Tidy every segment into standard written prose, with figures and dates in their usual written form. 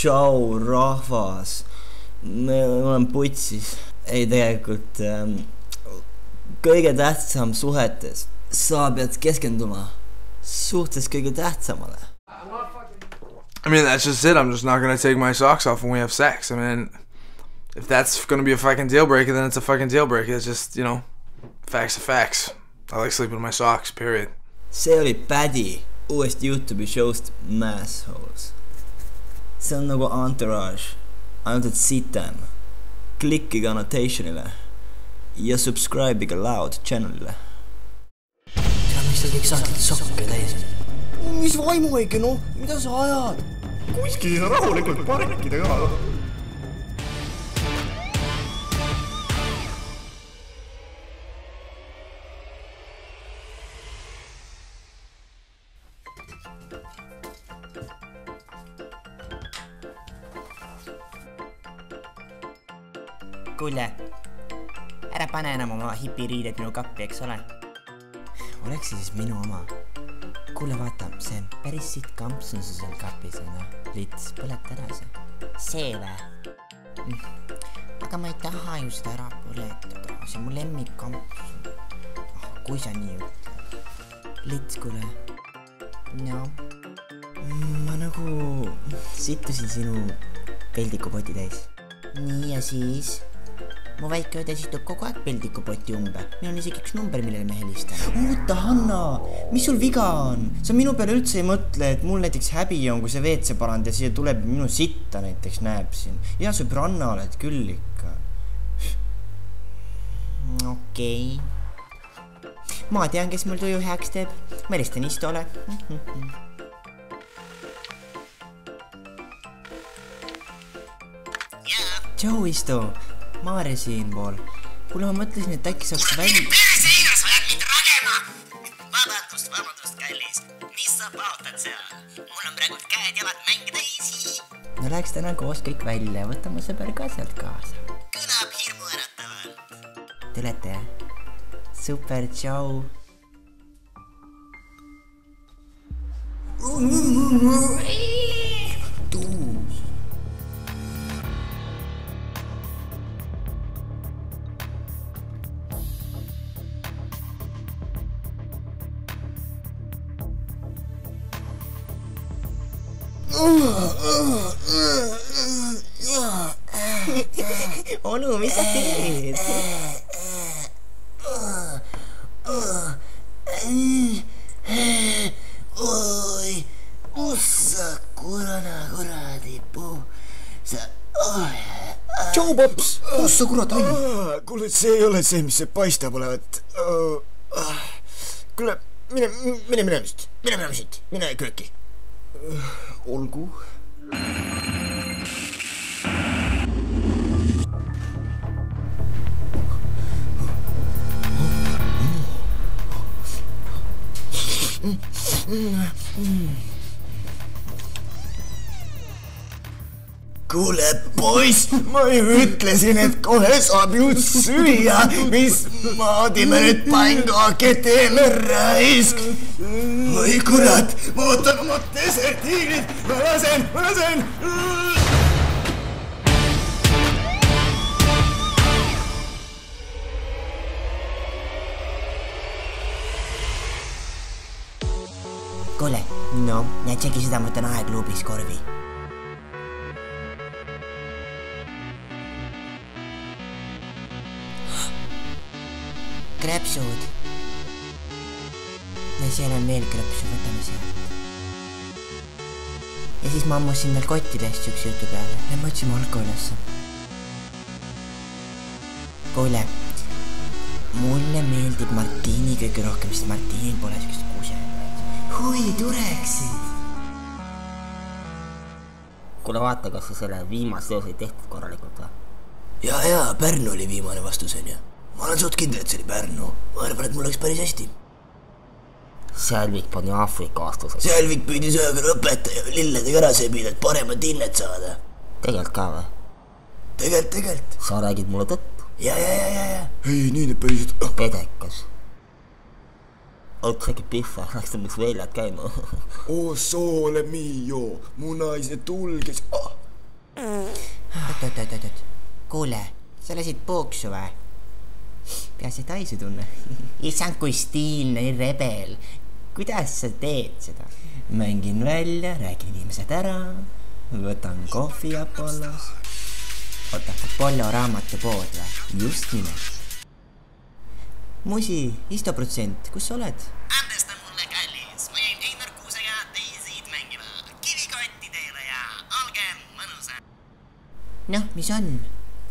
Tšau, rahvas. Me olen putsis. Ei, tegelikult kõige tähtsam suhetes. Sa pead keskenduma suhtes kõige tähtsamale. I mean, that's just it. I'm just not gonna take my socks off when we have sex. I mean, if that's gonna be a fucking deal breaker, then it's a fucking deal breaker. It's just, you know, facts are facts. I like sleeping in my socks, period. See oli Paddy uuest YouTube'i show'st Massholes. See on nagu Entourage, ainult et sitem. Klikkige annotationile ja subscribe'iga Loud channelile. Tea, miks tal kõik saatlid sokke täis? Mis vaimuõige, noh? Mida sa ajad? Kuuski ei saa rahulikult parkida ka. Kuule, ära pane enam oma hipiriided minu kappi, eks ole? Oleks siis minu oma. Kuule, vaata, see on päris siit kampsun su seal kapis, no? Lits, põleta ära see. See või? Aga ma ei taha ju seda ära põletada. See on mu lemmik kampsun. Kui sa nii ütled. Lits, kuule. No. Ma nagu sittusin sinu peldikupoti täis. Nii ja siis? Mu väike õde situb kogu aeg peldikupoti umbe. Meil on isegi üks number, millele me helistame. Oota, Hanna, mis sul viga on? Sa minu peale üldse ei mõtle, et mul näiteks häbi on, kui see WC parand ja siia tuleb minu sitta näiteks näeb siin. Ja sõbranna oled küll ikka. Okei. Ma tean, kes mul tuju heaks teeb. Ma helistan Istole. Tšau, Isto. Maarja siinpool. Kuule, ma mõtlesin, et äkki saaks välja... Kuule, perse, Einar, sa jääd mind ragema! Vabandust, kallis. Mis sa paotad seal? Mul on praegu käed jalad mänge täisi. No läheks täna koos kõik välja. Võta mu sõber ka sealt kaasa. Kõlab hirmu äratavalt. Te olete, jah? Super, tšau. Tuus. Onu, mis sa teed? Oi, ussa kuradi puu. Sa... Tšau, paps! Ussa kurat, Aini! Kuule, see ei ole see, mis see paistab olevat. Kuule, mine siit. Mine kööki. Olgu. Kuule, poiss, ma ju ütlesin, et kohe saab ju süüa, mis maadi me nüüd pangake teeme raisk. Oi kurat, ma võtan oma desertiinid, ma lasen. Kuule, no, ja tšeki seda, ma võtan aegluubis korvi. Krepsud. Ja seal on veel krepsu, võtame sealt. Ja siis ma ammusin veel kottidest üks jutu peale. Ja ma otsime alkoholisse. Kuule, mulle meeldib Martini kõige rohkem, sest Martinil pole sellist kuse. Hui, tureksid! Kuule, vaata, kas sa selle viimast seos ei tehtud korralikult või? Ja, Pärnu oli viimane vastus, on ju. Ma olen suht kindel, et see oli Pärnu. Ma arvan, et mul läks päris hästi. Selvik pani Aafrika vastuseks. Selvik püüdis ööga õpetaja lilledega ära sebida, et paremat hinnet saada. Tegelikult ka või? Tegelikult. Sa räägid mulle tõttu? Ja. Ei, nii nüüd päriselt. Pedekas. Otsegi pihva, läks tõmbaks väljad käima. O sole mio, mu naise tulges. Oot. Kuule, sa lasid puuksu või? Peaasi, et haisu tunne. Issand, kui stiilne, nii rebel. Kuidas sa teed seda? Mängin välja, räägin inimesed ära, võtan kohvi Apollos. Oota, Apollo raamatupood või? Just nimelt. Musi, 100%, kus sa oled? Andesta mulle, kallis. Ma jäin Einar Kuusega teisid mängima. Kivikotti teile ja olgem mõnusa. Noh, mis on?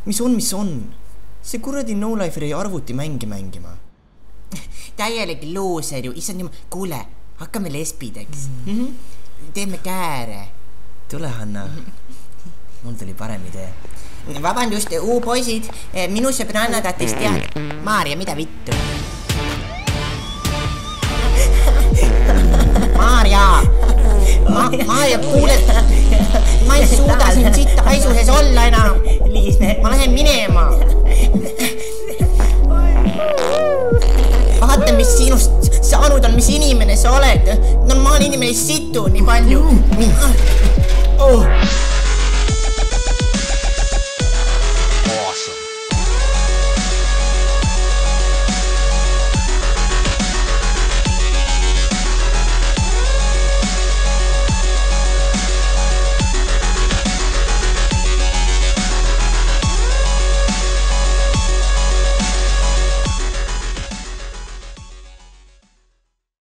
Mis on? See kuradi No Life jäi arvuti mängima. Täielik luuser ju, issand jumal. Kuule, hakkame lesbideks. Teeme kääre. Tule, Hanna. Mul tuli parem idee. Vabandust, poisid, minu sõbranna tahtis teada. Maarja, mida vittu? Maarja, kuule, ma ei suuda siin sitta haisuses olla enam. Ma lähen minema. Vaata, mis sinust saanud on, mis inimene sa oled. Normaalne inimene ei situ nii palju.